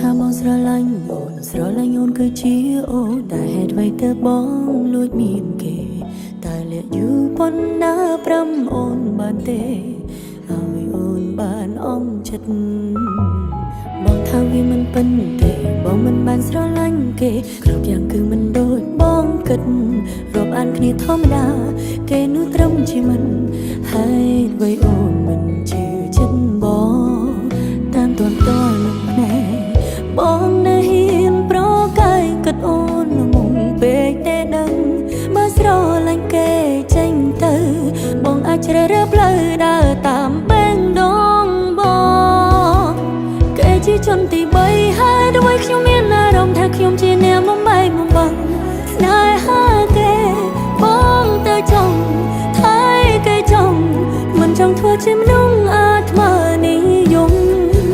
ថាបងស្រឡាញ់អូនគឺជាអូនតែហេតុអ្វីទៅបងលួចមានគេតែលាក់យូរប៉ុណ្ណាប្រាំអូនបានទេឲ្យអូនបានអងចិត្តបងថាវាមិនពិនទេបងមិនបានស្រឡាញ់គេគ្រប់យ៉ាងគឺមិនដូចបងគិតរាប់អានគ្នាធម្មតាគេនោះត្រឹមជាមិនហើយអ្វីអូនមិនជឿចិត្តបងតាមទាន់តល់នឹងភ្នែកបងនៅហ៊ានប្រកាយគិតអូនមុំពេកទេដឹងបើស្រឡាញ់គេចេញទៅបងអាចជ្រើសរើសផ្លូវដើរតាមបេងដូងបងគេជាជនទី3ហើយដោយខ្ញុំមានអារម្មណ៍ថាខ្ញុំជាអ្នកបំបែកបំបាំងស្នេហាគេបងទៅចង់ថៃគេចង់មិនចង់ធ្វើជាមនុស្សអាត្មានិយម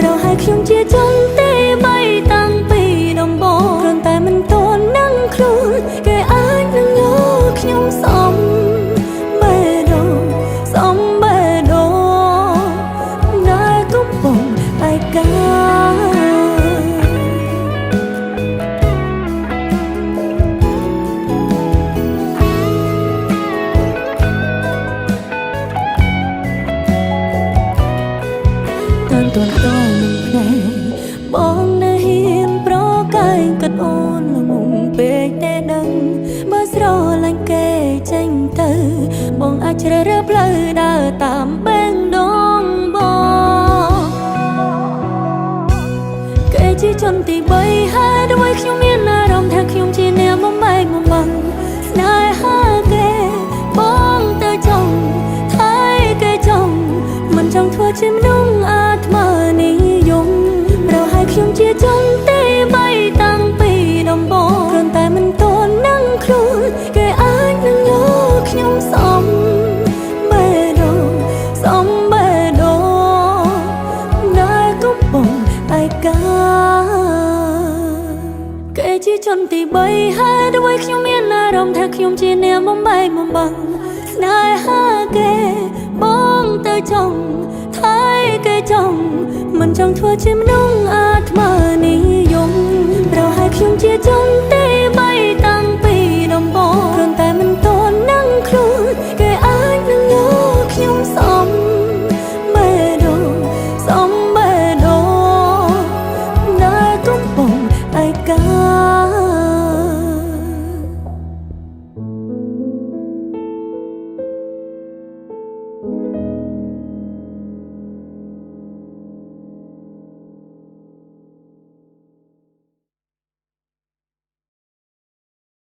เราให้ខ្ញុំជាជនទី3តាំងពីដំបូងគ្រាន់តែមិនទាន់នឹងខ្លួនគេអាចនឹងយកខ្ញុំសំបេះដូងសំបេះដូងដែលកំពុងឯកាតាន់ទាន់តល់នឹងភ្នែកបងនៅហ៊ានប្រកាយគិតអូនមុំពេកទេដឹងបើស្រឡាញ់គេចេញទៅបងអាចជ្រើសរើសផ្លូវដើរតាមបេងដូងបងគេជាជនទី3ហើយដោយខ្ញុំមានអារម្មណ៍ថាខ្ញុំជាអ្នកបំបែកបំបាំងស្នេហាគេបងទៅចង់ថៃគេចង់មិនចង់ធ្វើជាមនុស្សអាត្មានិយមเราให้ខ្ញុំជាជនទី3តាំងពីដំបូងគ្រាន់តែមិនទាន់នឹងខ្លួនគេអាចនឹងយកខ្ញុំសំបេះដូងសំបេះដូងដែលកំពុងឯកាគេជាជនទី3ហើយដោយខ្ញុំមានអារម្មណ៍ថាខ្ញុំជាអ្នកបំបែកបំបាំងស្នេហាគេបងទៅចង់ថៃគេចង់មិនចង់ធ្វើជាមនុស្សអាត្មានិយមเราให้ខ្ញុំជាជនទី